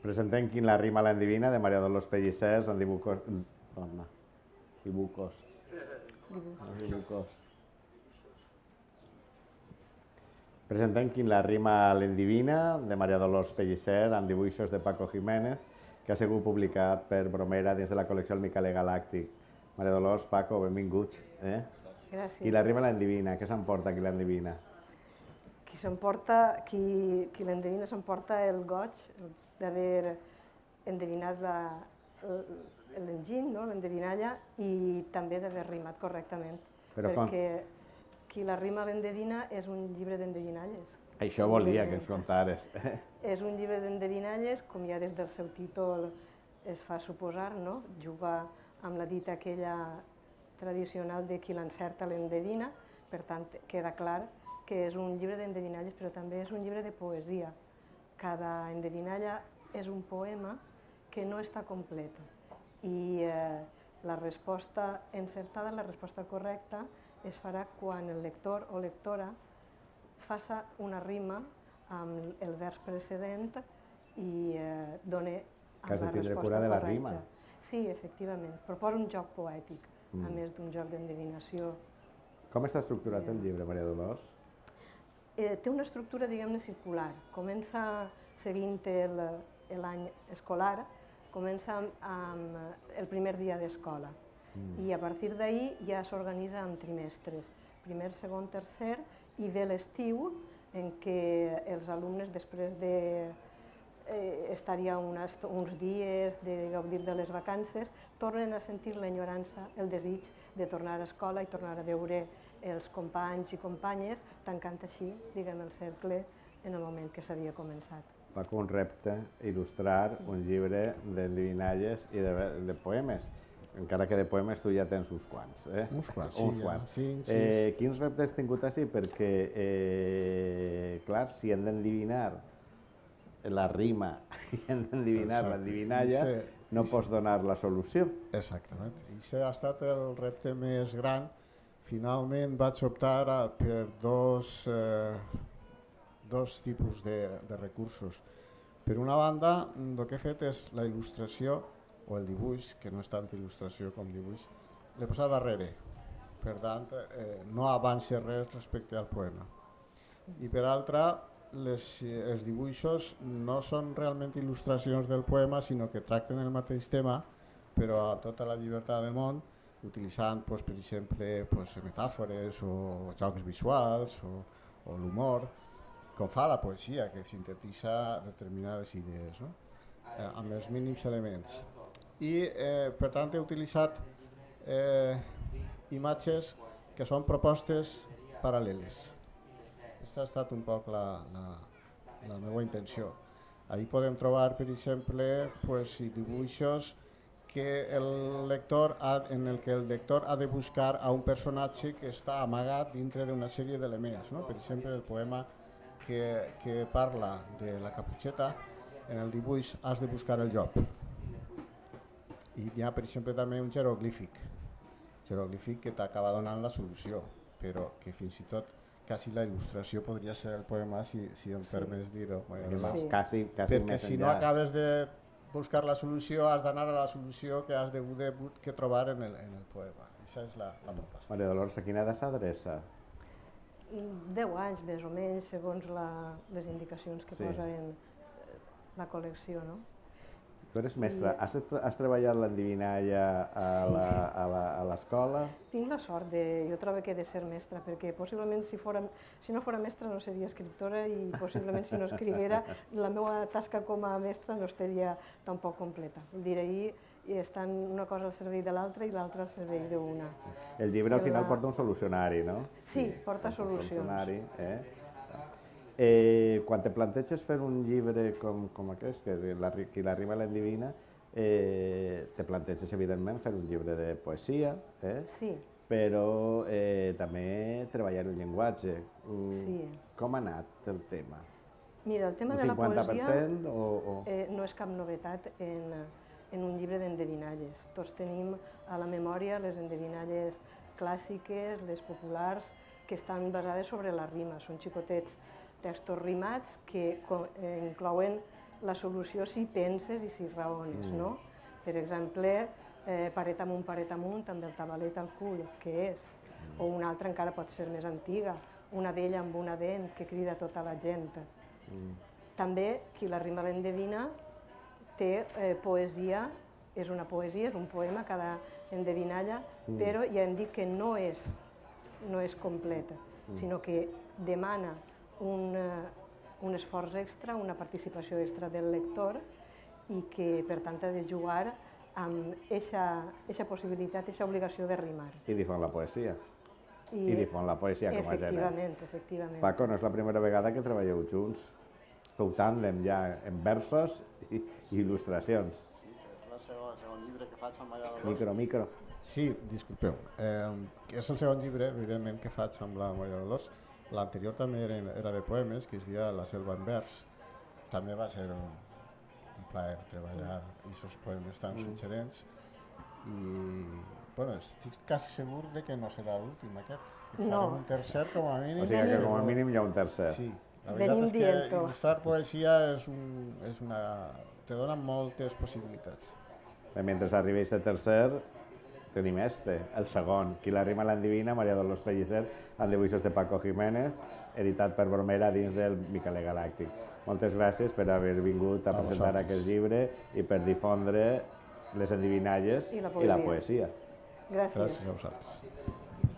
Presentem Quin la rima l'endevina, de María Dolors Pellissers, en dibucos... Dibucos. Presentem Quin la rima l'endevina, de María Dolors Pellissers, amb dibuixos de Paco Jiménez, que ha sigut publicat per Bromera dins de la col·lecció El Micaler Galàctic. María Dolors, Paco, benvinguts. Gràcies. Qui la rima l'endevina, què s'emporta qui l'endevina? Qui l'endevina s'emporta el goig d'haver endevinat l'enginy, l'endevinalla, i també d'haver rimat correctament. Perquè Qui la rima l'endevina és un llibre d'endevinalles. Això volia que ens contares. És un llibre d'endevinalles, com ja des del seu títol es fa suposar, no? Juga amb la dita aquella tradicional de qui l'encerta l'endevina, per tant queda clar que és un llibre d'endevinalles, però també és un llibre de poesia. Cada endevinalla és un poema que no està complet. I la resposta encertada, la resposta correcta, es farà quan el lector o lectora faça una rima amb el vers precedent i doni amb la resposta correcta. Que has de tindre cura de la rima. Sí, efectivament. Proposa un joc poètic, a més d'un joc d'endevinació. Com està estructurat el llibre, María Dolors? Té una estructura, diguem-ne, circular. Comença seguint l'any escolar, comença amb el primer dia d'escola. I a partir d'ahir ja s'organitza en trimestres, primer, segon, tercer, i ve l'estiu en què els alumnes, després d'estar ja uns dies, de gaudir de les vacances, tornen a sentir l'enyorança, el desig de tornar a escola i tornar a veure els companys i companyes, tancant així, diguem, el cercle en el moment que s'havia començat. Paco, un repte, il·lustrar un llibre d'endevinalles i de poemes. Encara que de poemes tu ja tens uns quants. Uns quants, sí. Quins reptes has tingut així? Perquè, clar, si hem d'endevinar la rima i hem d'endevinar l'endevinalla, no pots donar la solució. Exactament. I això ha estat el repte més gran. Finalment vaig optar per dos tipus de recursos. Per una banda, el que he fet és la il·lustració o el dibuix, que no és tant il·lustració com dibuix, l'he posat darrere. Per tant, no avança res respecte al poema. I per altra, els dibuixos no són realment il·lustracions del poema, sinó que tracten el mateix tema, però a tota la llibertat del món, utilitzant, per exemple, metàfores o jocs visuals o l'humor, com fa la poesia, que sintetitza determinades idees, amb els mínims elements. I, per tant, he utilitzat imatges que són propostes paral·leles. Aquesta ha estat un poc la meva intenció. Ahí podem trobar, per exemple, dibuixos en el que el lector ha de buscar a un personatge que està amagat dintre d'una sèrie d'elements. Per exemple, el poema que parla de la Caputxeta, en el dibuix has de buscar el llop. I hi ha, per exemple, també un jeroglífic que t'acaba donant la solució, però que fins i tot quasi la il·lustració podria ser el poema, si em permets dir-ho. Perquè si no acabes de buscar la solució, has d'anar a la solució que has de trobar en el poema. Aquesta és la proposta. María Dolors, a quina edat s'adreça? 10 anys, més o menys, segons les indicacions que posa en la col·lecció. Tu eres mestra, has treballat l'endevinalla a l'escola? Tinc la sort, jo trobo que he de ser mestra, perquè possiblement si no fora mestra no seria escriptora i possiblement si no escriguera la meva tasca com a mestra no estaria tampoc completa. Vull dir, ahir estan una cosa al servei de l'altra i l'altra al servei d'una. El llibre al final porta un solucionari, no? Sí, porta solucions. Quan te planteges fer un llibre com aquest, que Qui la rima l'endevina, te planteges evidentment fer un llibre de poesia, però també treballar el llenguatge. Com ha anat el tema? Mira, el tema de la poesia no és cap novetat en un llibre d'endevinalles. Tots tenim a la memòria les endevinalles clàssiques, les populars, que estan basades sobre la rima. Són xicotets textos rimats que inclouen la solució si penses i si raones, no? Per exemple, paret amunt, amb el tabalet al cul, què és? O una altra encara pot ser més antiga, una vella amb una dent que crida tota la gent. També, qui la rima l'endevina, té poesia, és una poesia, és un poema, cada endevinalla, però ja hem dit que no és completa, sinó que demana un esforç extra, una participació extra del lector i que, per tant, ha de jugar amb aquesta possibilitat, aquesta obligació de rimar. I difon la poesia. I difon la poesia com a gènere. Efectivament. Paco, no és la primera vegada que treballeu junts. Feu tàndem ja en versos i il·lustracions. És el segon llibre que faig amb Maria Dolors. Micro. Sí, disculpeu. És el segon llibre, evidentment, que faig amb la Maria Dolors. L'anterior també era de poemes, que es deia La selva en vers. També va ser un plaer treballar aquests poemes tan suggerents. I estic quasi segur que no serà l'últim aquest. Que farem un tercer com a mínim. O sigui que com a mínim hi ha un tercer. Sí. La veritat és que il·lustrar poesia te dona moltes possibilitats. Mentre arriba aquest tercer, tenim el segon, Qui la rima l'endevina, Maria Dolors Pellicer, amb dibuixos de Paco Jiménez, editat per Bromera dins del Miqueler Galàctic. Moltes gràcies per haver vingut a presentar aquest llibre i per difondre les endevinalles i la poesia. Gràcies. Gràcies a vosaltres.